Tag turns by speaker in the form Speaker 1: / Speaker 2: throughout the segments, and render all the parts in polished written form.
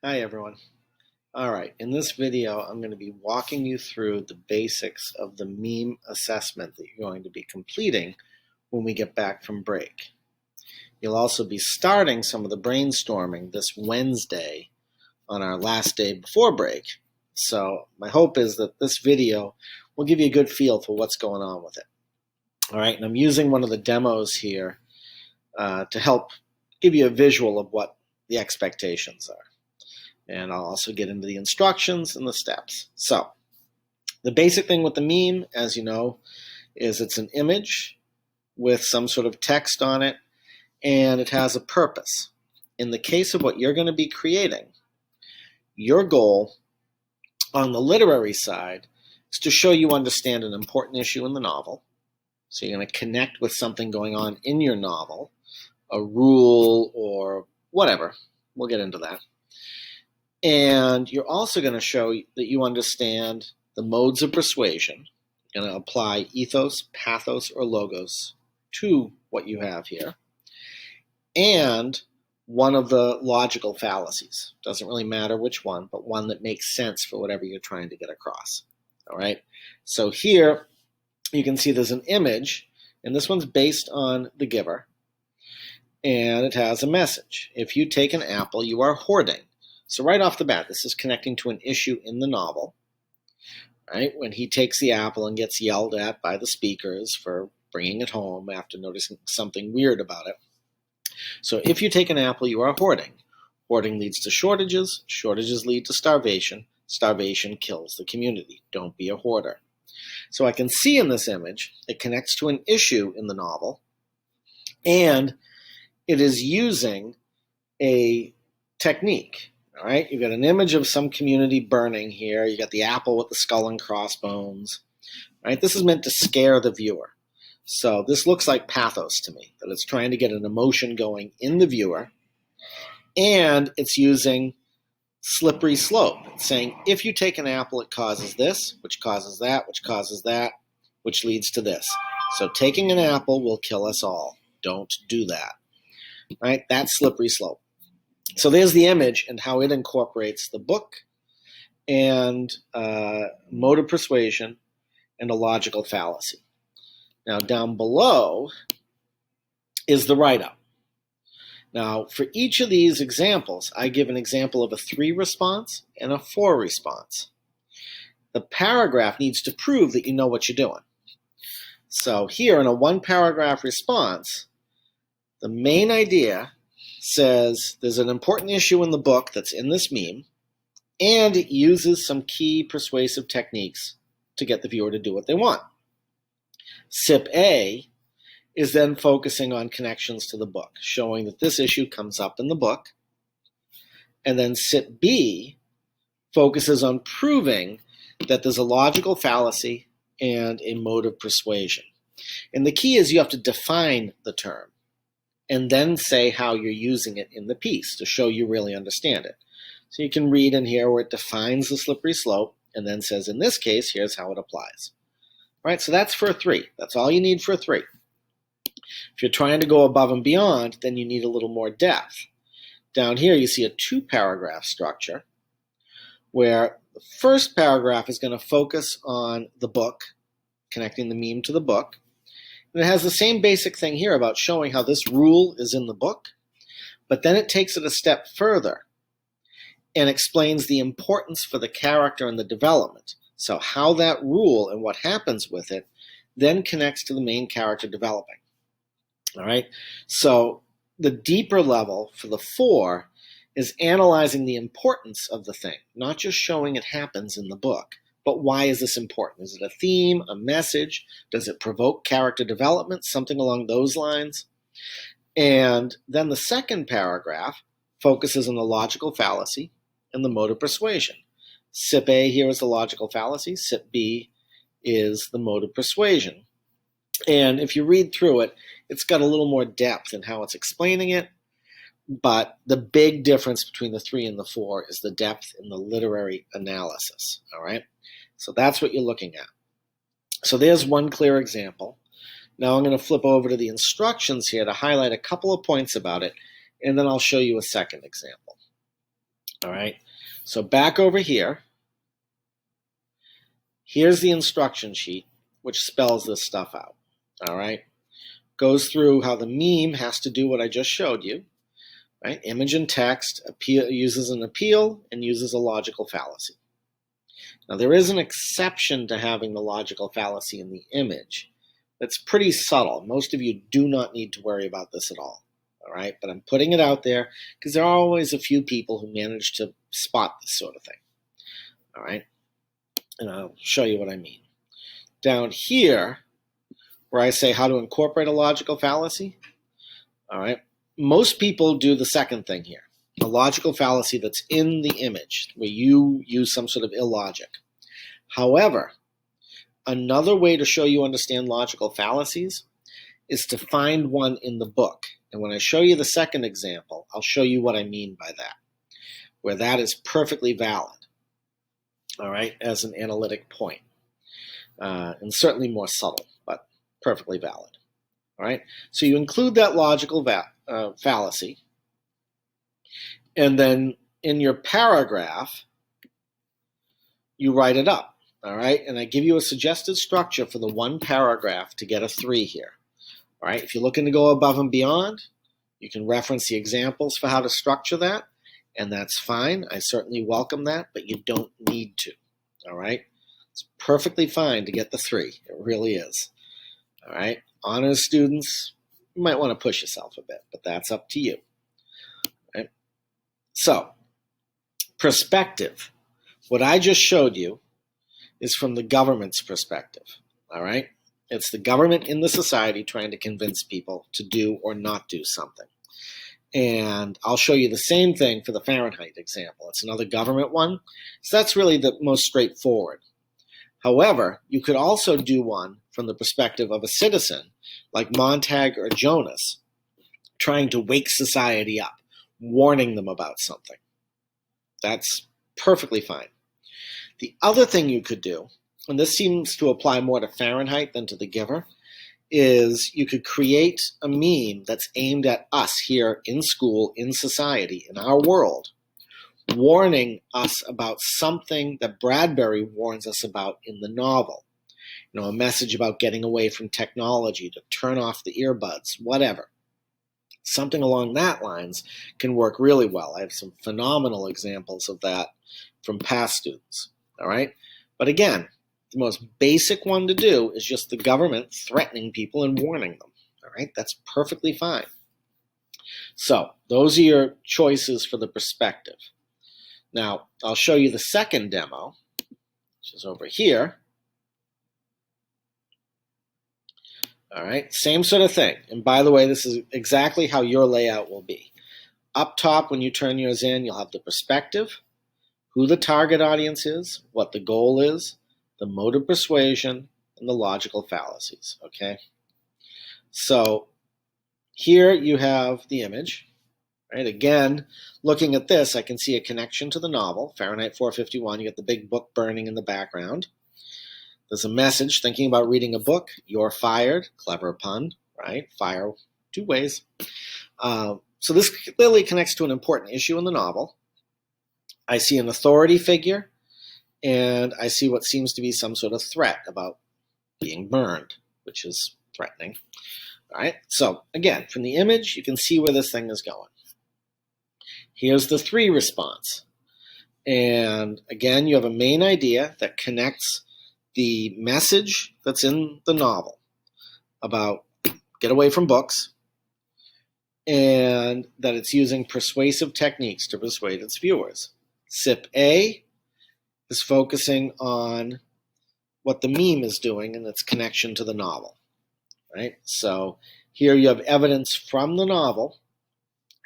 Speaker 1: Hi everyone. All right, in this video I'm going to be walking you through the basics of the meme assessment that you're going to be completing when we get back from break. You'll also be starting some of the brainstorming this Wednesday on our last day before break. So my hope is that this video will give you a good feel for what's going on with it. All right, and I'm using one of the demos here to help give you a visual of what the expectations are. And I'll also get into the instructions and the steps. So the basic thing with the meme, as you know, is it's an image with some sort of text on it, and it has a purpose. In the case of what you're going to be creating, your goal on the literary side is to show you understand an important issue in the novel. So you're going to connect with something going on in your novel, a rule or whatever. We'll get into that. And you're also going to show that you understand the modes of persuasion. You're going to apply ethos, pathos, or logos to what you have here. And one of the logical fallacies. Doesn't really matter which one, but one that makes sense for whatever you're trying to get across. All right. So here you can see there's an image, and this one's based on the giver. And it has a message. If you take an apple, you are hoarding. So right off the bat, this is connecting to an issue in the novel, right? When he takes the apple and gets yelled at by the speakers for bringing it home after noticing something weird about it. So if you take an apple, you are hoarding. Hoarding leads to shortages. Shortages lead to starvation. Starvation kills the community. Don't be a hoarder. So I can see in this image, it connects to an issue in the novel, and it is using a technique. All right, you've got an image of some community burning here. You got the apple with the skull and crossbones. Right, this is meant to scare the viewer. So this looks like pathos to me, that it's trying to get an emotion going in the viewer. And it's using slippery slope. It's saying, if you take an apple, it causes this, which causes that, which causes that, which leads to this. So taking an apple will kill us all. Don't do that. Right, that's slippery slope. So there's the image and how it incorporates the book and mode of persuasion and a logical fallacy. Now down below is the write-up. Now for each of these examples, I give an example of a 3 response and a 4 response. The paragraph needs to prove that you know what you're doing. So here in a 1-paragraph response, the main idea says there's an important issue in the book that's in this meme, and it uses some key persuasive techniques to get the viewer to do what they want. SIP A is then focusing on connections to the book, showing that this issue comes up in the book. And then SIP B focuses on proving that there's a logical fallacy and a mode of persuasion. And the key is you have to define the term and then say how you're using it in the piece to show you really understand it. So you can read in here where it defines the slippery slope and then says, in this case, here's how it applies. All right, so that's for a 3. That's all you need for a 3. If you're trying to go above and beyond, then you need a little more depth. Down here, you see a 2-paragraph structure where the first paragraph is going to focus on the book, connecting the meme to the book. And it has the same basic thing here about showing how this rule is in the book, but then it takes it a step further and explains the importance for the character and the development. So how that rule and what happens with it then connects to the main character developing. All right, so the deeper level for the 4 is analyzing the importance of the thing, not just showing it happens in the book. But why is this important? Is it a theme, a message? Does it provoke character development? Something along those lines. And then the second paragraph focuses on the logical fallacy and the mode of persuasion. SIP A here is the logical fallacy. SIP B is the mode of persuasion. And if you read through it, it's got a little more depth in how it's explaining it. But the big difference between the 3 and the 4 is the depth in the literary analysis. All right. So that's what you're looking at. So there's one clear example. Now I'm going to flip over to the instructions here to highlight a couple of points about it, and then I'll show you a second example. All right, so back over here, here's the instruction sheet, which spells this stuff out. All right, goes through how the meme has to do what I just showed you. Right, image and text, uses an appeal and uses a logical fallacy. Now there is an exception to having the logical fallacy in the image. That's pretty subtle. Most of you do not need to worry about this at all. All right, but I'm putting it out there because there are always a few people who manage to spot this sort of thing. All right, and I'll show you what I mean. Down here, where I say how to incorporate a logical fallacy, all right, most people do the second thing here, a logical fallacy that's in the image, where you use some sort of illogic. However, another way to show you understand logical fallacies is to find one in the book. And when I show you the second example, I'll show you what I mean by that, where that is perfectly valid, all right, as an analytic point. And certainly more subtle, but perfectly valid. All right, so you include that logical fallacy, and then in your paragraph, you write it up. All right, and I give you a suggested structure for the one paragraph to get a 3 here. All right, if you're looking to go above and beyond, you can reference the examples for how to structure that, and that's fine. I certainly welcome that, but you don't need to. All right, it's perfectly fine to get the 3. It really is. All right, honors students, you might want to push yourself a bit, but that's up to you. All right? So, perspective. What I just showed you is from the government's perspective. All right, it's the government in the society trying to convince people to do or not do something. And I'll show you the same thing for the Fahrenheit example. It's another government one, so that's really the most straightforward. However, you could also do one from the perspective of a citizen, like Montag or Jonas, trying to wake society up, warning them about something. That's perfectly fine. The other thing you could do, and this seems to apply more to Fahrenheit than to the giver, is you could create a meme that's aimed at us here in school, in society, in our world, warning us about something that Bradbury warns us about in the novel. You know, a message about getting away from technology, to turn off the earbuds, whatever. Something along that lines can work really well. I have some phenomenal examples of that from past students. All right? But again, the most basic one to do is just the government threatening people and warning them. All right? That's perfectly fine. So those are your choices for the perspective. Now, I'll show you the second demo, which is over here. All right, same sort of thing. And by the way, this is exactly how your layout will be. Up top, when you turn yours in, you'll have the perspective, who the target audience is, what the goal is, the mode of persuasion, and the logical fallacies, okay? So here you have the image, right? Again, looking at this, I can see a connection to the novel, Fahrenheit 451. You get the big book burning in the background. There's a message, thinking about reading a book, you're fired, clever pun, right? Fire 2 ways. So this clearly connects to an important issue in the novel. I see an authority figure, and I see what seems to be some sort of threat about being burned, which is threatening. All right, so again, from the image, you can see where this thing is going. Here's the 3 response. And again, you have a main idea that connects the message that's in the novel about get away from books, and that it's using persuasive techniques to persuade its viewers. SIP A is focusing on what the meme is doing and its connection to the novel. Right? So here you have evidence from the novel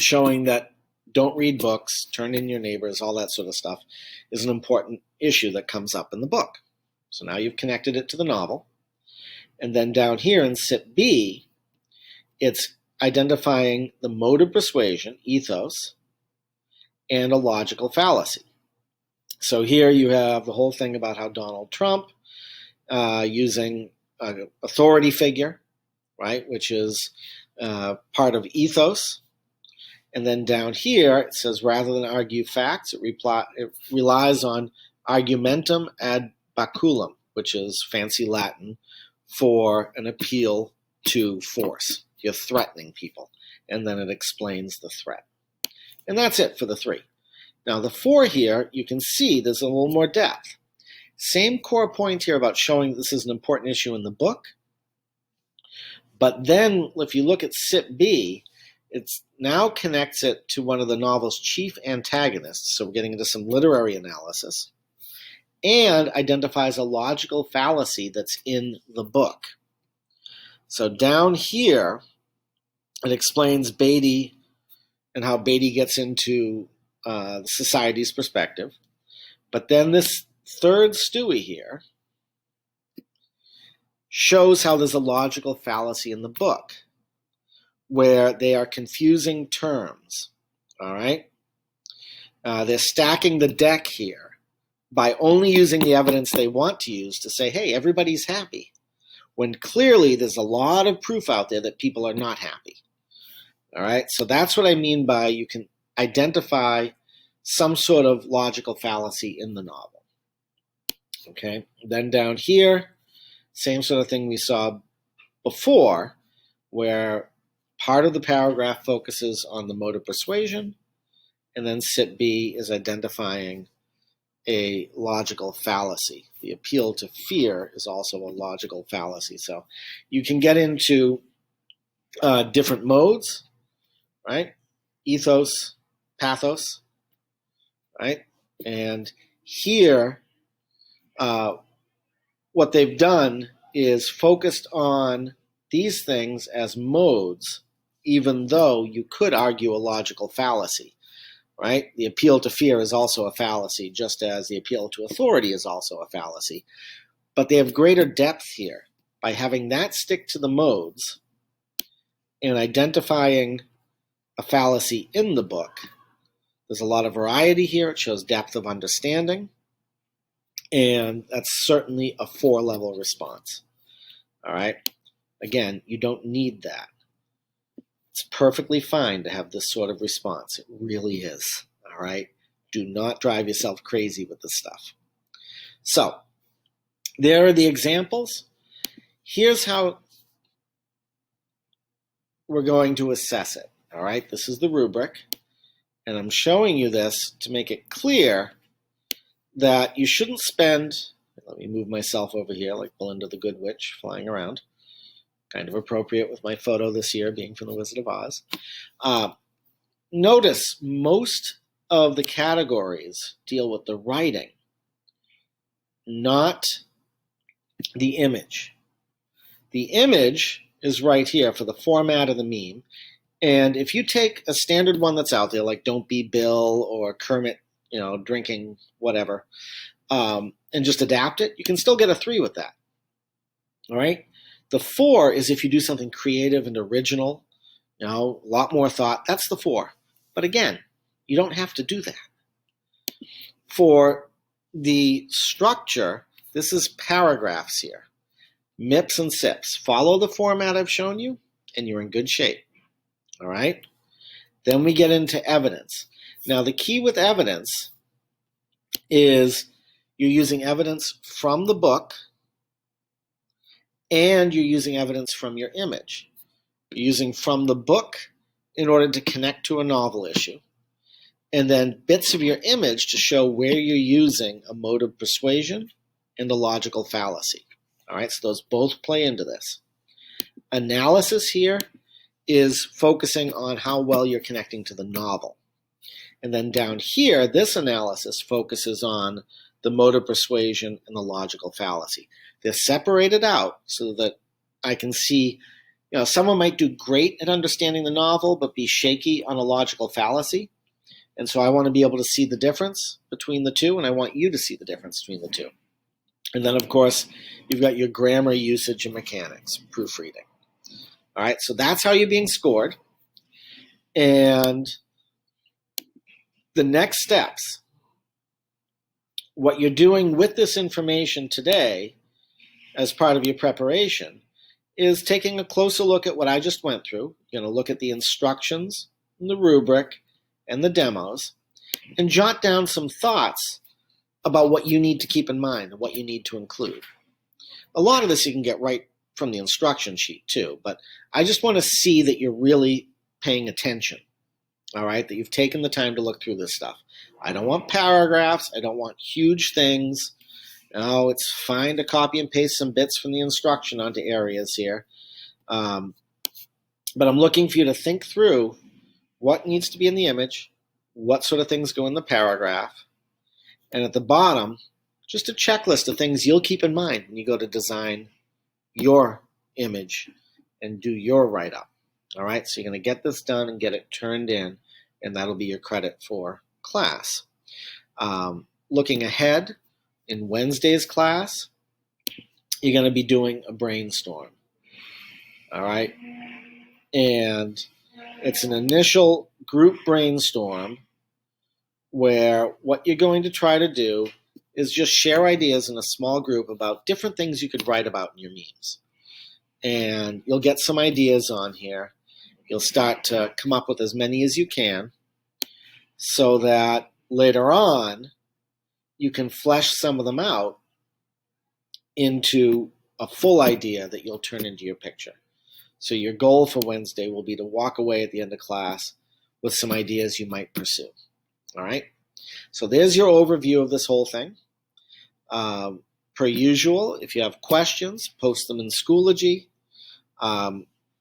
Speaker 1: showing that don't read books, turn in your neighbors, all that sort of stuff is an important issue that comes up in the book. So now you've connected it to the novel. And then down here in SIP B, it's identifying the mode of persuasion, ethos, and a logical fallacy. So here you have the whole thing about how Donald Trump using an authority figure, right, which is part of ethos. And then down here, it says, rather than argue facts, it relies on argumentum ad baculum, which is fancy Latin for an appeal to force. You're threatening people. And then it explains the threat. And that's it for the 3. Now the 4 here, you can see there's a little more depth. Same core point here about showing this is an important issue in the book. But then if you look at Sip B, it now connects it to one of the novel's chief antagonists. So we're getting into some literary analysis. And identifies a logical fallacy that's in the book. So down here, it explains Beatty and how Beatty gets into society's perspective. But then this third Stewie here shows how there's a logical fallacy in the book where they are confusing terms. All right? They're stacking the deck here by only using the evidence they want to use to say, hey, everybody's happy, when clearly there's a lot of proof out there that people are not happy. All right, so that's what I mean by you can identify some sort of logical fallacy in the novel. Okay, then down here, same sort of thing we saw before, where part of the paragraph focuses on the mode of persuasion, and then Sip B is identifying a logical fallacy. The appeal to fear is also a logical fallacy. So you can get into different modes, right? Ethos, pathos, right? And here, what they've done is focused on these things as modes, even though you could argue a logical fallacy. Right? The appeal to fear is also a fallacy, just as the appeal to authority is also a fallacy. But they have greater depth here by having that stick to the modes and identifying a fallacy in the book. There's a lot of variety here. It shows depth of understanding. And that's certainly a 4-level response. All right? Again, you don't need that. It's perfectly fine to have this sort of response. It really is. All right? Do not drive yourself crazy with this stuff. So, there are the examples. Here's how we're going to assess it. All right? This is the rubric. And I'm showing you this to make it clear that you shouldn't spend, let me move myself over here like Belinda the Good Witch flying around. Kind of appropriate with my photo this year being from The Wizard of Oz. Notice most of the categories deal with the writing, not the image. The image is right here for the format of the meme. And if you take a standard one that's out there, like Don't Be Bill or Kermit, drinking whatever, and just adapt it, you can still get a 3 with that. All right? The 4 is if you do something creative and original, a lot more thought. That's the 4. But again, you don't have to do that. For the structure, this is paragraphs here. MIPS and SIPs. Follow the format I've shown you, and you're in good shape. All right? Then we get into evidence. Now, the key with evidence is you're using evidence from the book, and you're using evidence from your image. You're using from the book in order to connect to a novel issue, and then bits of your image to show where you're using a mode of persuasion and a logical fallacy. All right, so those both play into this. Analysis here is focusing on how well you're connecting to the novel. And then down here, this analysis focuses on the mode of persuasion and the logical fallacy. They're separated out so that I can see, someone might do great at understanding the novel but be shaky on a logical fallacy. And so I want to be able to see the difference between the two, and I want you to see the difference between the two. And then, of course, you've got your grammar, usage, and mechanics, proofreading. All right, so that's how you're being scored. And the next steps, what you're doing with this information today as part of your preparation is taking a closer look at what I just went through. You're going to look at the instructions and the rubric and the demos, and jot down some thoughts about what you need to keep in mind and what you need to include. A lot of this you can get right from the instruction sheet too, but I just want to see that you're really paying attention, all right, that you've taken the time to look through this stuff. I don't want paragraphs. I don't want huge things. No, it's fine to copy and paste some bits from the instruction onto areas here. But I'm looking for you to think through what needs to be in the image, what sort of things go in the paragraph, and at the bottom, just a checklist of things you'll keep in mind when you go to design your image and do your write-up. All right, so you're going to get this done and get it turned in, and that'll be your credit for class. Looking ahead, in Wednesday's class, you're going to be doing a brainstorm. All right, and it's an initial group brainstorm where what you're going to try to do is just share ideas in a small group about different things you could write about in your memes. And you'll get some ideas on here. You'll start to come up with as many as you can so that later on you can flesh some of them out into a full idea that you'll turn into your picture. So your goal for Wednesday will be to walk away at the end of class with some ideas you might pursue. All right? So there's your overview of this whole thing. Per usual, if you have questions, post them in Schoology.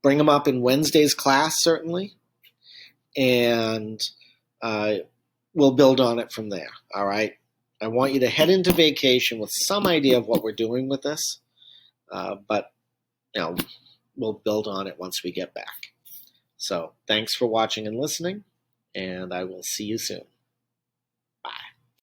Speaker 1: Bring them up in Wednesday's class, certainly. And we'll build on it from there. All right? I want you to head into vacation with some idea of what we're doing with this. But, we'll build on it once we get back. So thanks for watching and listening, and I will see you soon.